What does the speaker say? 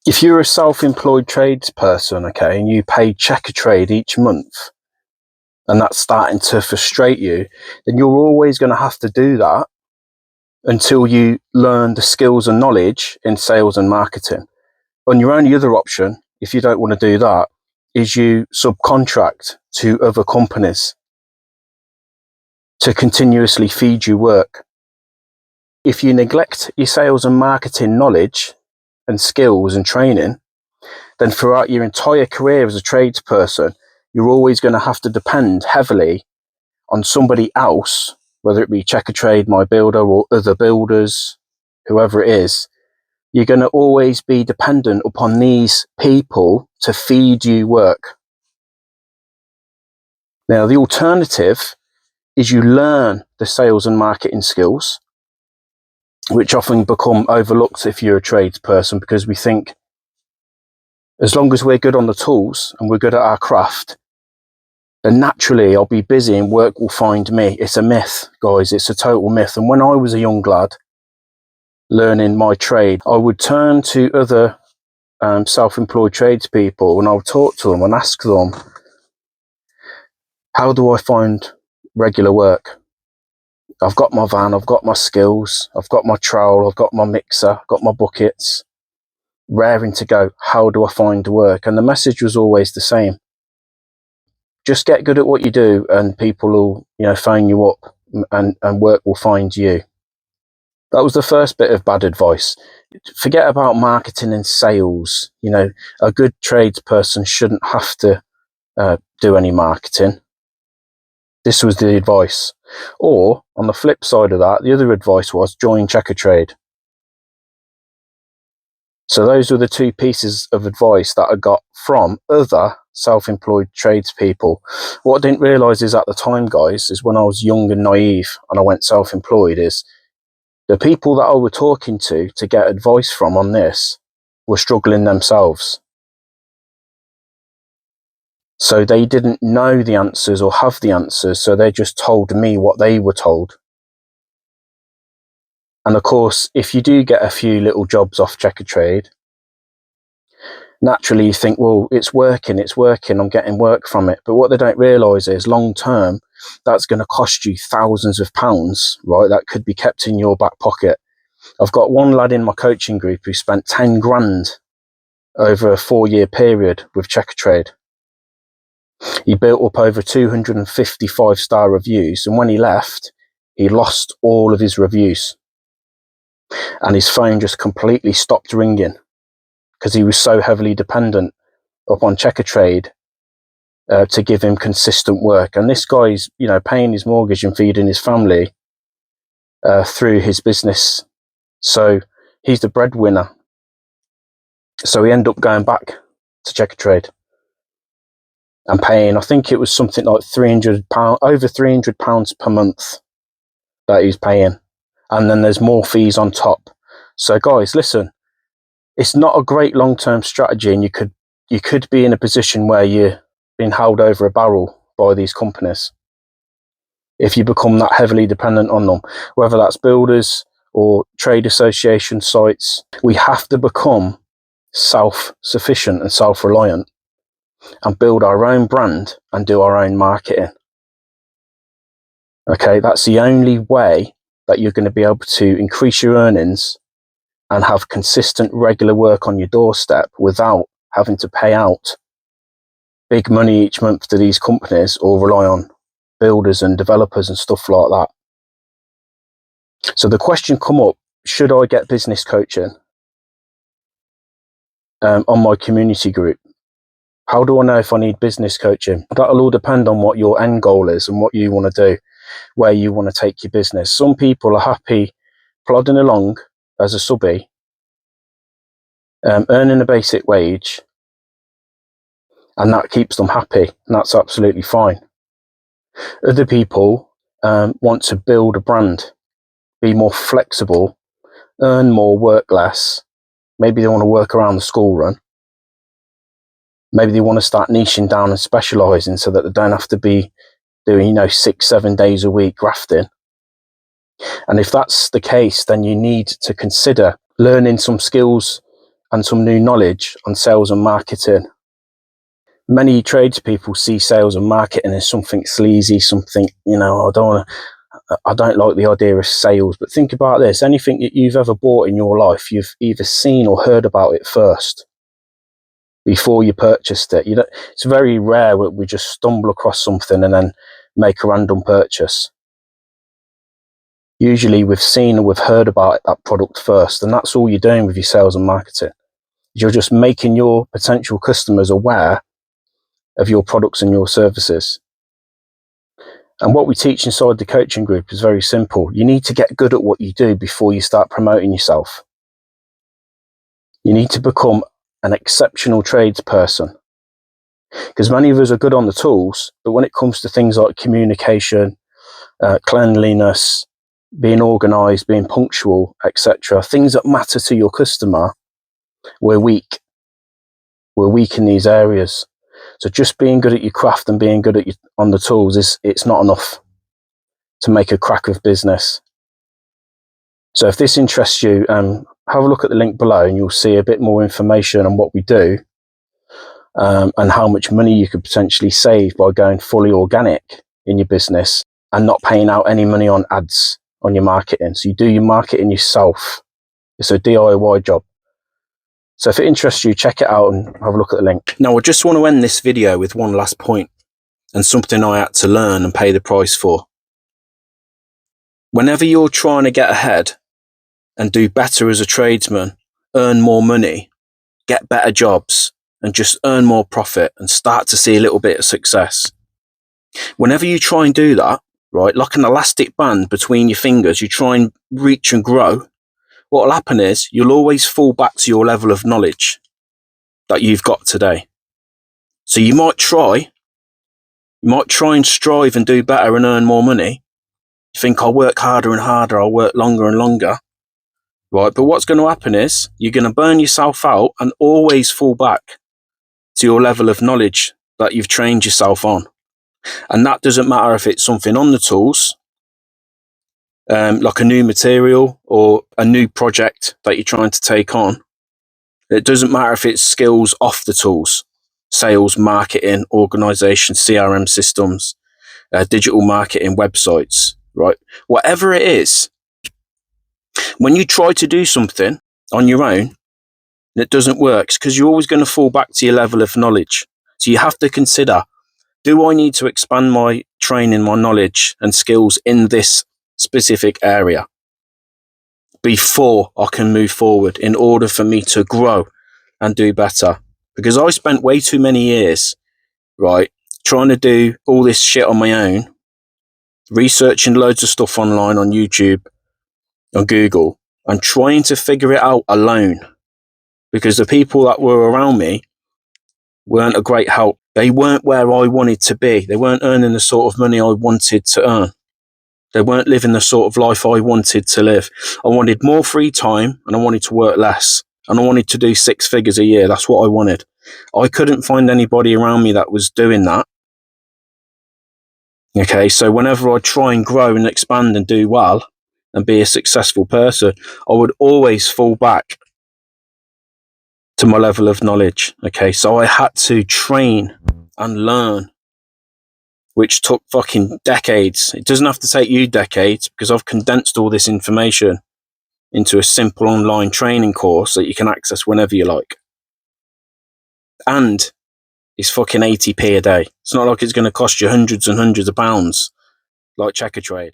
If you're a self-employed tradesperson, okay, and you pay Checkatrade each month, and that's starting to frustrate you, then you're always going to have to do that until you learn the skills and knowledge in sales and marketing. And your only other option, if you don't want to do that, is you subcontract to other companies to continuously feed you work. If you neglect your sales and marketing knowledge and skills and training, then throughout your entire career as a tradesperson, you're always going to have to depend heavily on somebody else, whether it be Checkatrade, My Builder, or other builders, whoever it is. You're going to always be dependent upon these people to feed you work. Now, the alternative is you learn the sales and marketing skills, which often become overlooked if you're a tradesperson, because we think as long as we're good on the tools and we're good at our craft, then naturally I'll be busy and work will find me. It's a myth, guys. It's a total myth. And when I was a young lad learning my trade, I would turn to other self-employed tradespeople and I would talk to them and ask them, how do I find regular work? I've got my van, I've got my skills, I've got my trowel, I've got my mixer, I've got my buckets, raring to go. How do I find work? And the message was always the same. Just get good at what you do and people will, phone you up and work will find you. That was the first bit of bad advice. Forget about marketing and sales. A good tradesperson shouldn't have to do any marketing. This was the advice. Or, on the flip side of that, the other advice was join Checkatrade. So those were the two pieces of advice that I got from other self-employed tradespeople. What I didn't realise is at the time, guys, is when I was young and naive and I went self-employed, is the people that I was talking to get advice from on this were struggling themselves. So they didn't know the answers or have the answers, so they just told me what they were told. And of course, if you do get a few little jobs off Checkatrade, naturally you think, well, it's working, I'm getting work from it. But what they don't realise is long term, that's going to cost you thousands of pounds, right? That could be kept in your back pocket. I've got one lad in my coaching group who spent 10 grand over a 4-year period with Checkatrade. He built up over 250 5-star reviews, and when he left, he lost all of his reviews. And his phone just completely stopped ringing because he was so heavily dependent upon Checkatrade to give him consistent work. And this guy's, paying his mortgage and feeding his family through his business. So he's the breadwinner. So he ended up going back to Checkatrade and paying, I think it was something like £300, over £300 per month that he's paying. And then there's more fees on top. So guys, listen, it's not a great long-term strategy, and you could be in a position where you're being held over a barrel by these companies if you become that heavily dependent on them, whether that's builders or trade association sites. We have to become self-sufficient and self-reliant and build our own brand and do our own marketing. Okay, that's the only way that you're going to be able to increase your earnings and have consistent, regular work on your doorstep without having to pay out big money each month to these companies or rely on builders and developers and stuff like that. So the question come up, should I get business coaching on my community group? How do I know if I need business coaching? That'll all depend on what your end goal is and what you want to do, where you want to take your business. Some people are happy plodding along as a subby, earning a basic wage, and that keeps them happy, and that's absolutely fine. Other people want to build a brand, be more flexible, earn more, work less. Maybe they want to work around the school run. Maybe they want to start niching down and specialising so that they don't have to be doing, 6-7 days a week grafting. And if that's the case, then you need to consider learning some skills and some new knowledge on sales and marketing. Many tradespeople see sales and marketing as something sleazy, something, I don't like the idea of sales. But think about this: anything that you've ever bought in your life, you've either seen or heard about it first before you purchased it. It's very rare that we just stumble across something and then make a random purchase. Usually we've seen or we've heard about that product first, and that's all you're doing with your sales and marketing. You're just making your potential customers aware of your products and your services. And what we teach inside the coaching group is very simple. You need to get good at what you do before you start promoting yourself. You need to become an exceptional tradesperson, because many of us are good on the tools, but when it comes to things like communication, cleanliness, being organised, being punctual, etc., things that matter to your customer, we're weak. We're weak in these areas. So just being good at your craft and being good on the tools it's not enough to make a crack of business. So if this interests you, have a look at the link below and you'll see a bit more information on what we do, and how much money you could potentially save by going fully organic in your business and not paying out any money on ads on your marketing. So you do your marketing yourself. It's a DIY job. So if it interests you, check it out and have a look at the link. Now, I just want to end this video with one last point, and something I had to learn and pay the price for. Whenever you're trying to get ahead and do better as a tradesman, earn more money, get better jobs, and just earn more profit and start to see a little bit of success. Whenever you try and do that, right, like an elastic band between your fingers, you try and reach and grow, what will happen is you'll always fall back to your level of knowledge that you've got today. So you might try and strive and do better and earn more money. You think, I'll work harder and harder, I'll work longer and longer, right? But what's going to happen is you're going to burn yourself out and always fall back to your level of knowledge that you've trained yourself on. And that doesn't matter if it's something on the tools, like a new material or a new project that you're trying to take on. It doesn't matter if it's skills off the tools, sales, marketing, organization, CRM systems, digital marketing, websites, right? Whatever it is, when you try to do something on your own, it doesn't work, because you're always going to fall back to your level of knowledge. So you have to consider, do I need to expand my training, my knowledge and skills in this specific area before I can move forward in order for me to grow and do better? Because I spent way too many years, right, trying to do all this shit on my own, researching loads of stuff online on YouTube, on Google, and trying to figure it out alone, because the people that were around me weren't a great help. They weren't where I wanted to be. They weren't earning the sort of money I wanted to earn. They weren't living the sort of life I wanted to live. I wanted more free time and I wanted to work less. And I wanted to do 6 figures a year. That's what I wanted. I couldn't find anybody around me that was doing that. Okay, so whenever I try and grow and expand and do well and be a successful person, I would always fall back to my level of knowledge. Okay, so I had to train and learn, which took fucking decades. It doesn't have to take you decades, because I've condensed all this information into a simple online training course that you can access whenever you like. And it's fucking 80p a day. It's not like it's going to cost you hundreds and hundreds of pounds like Checkatrade.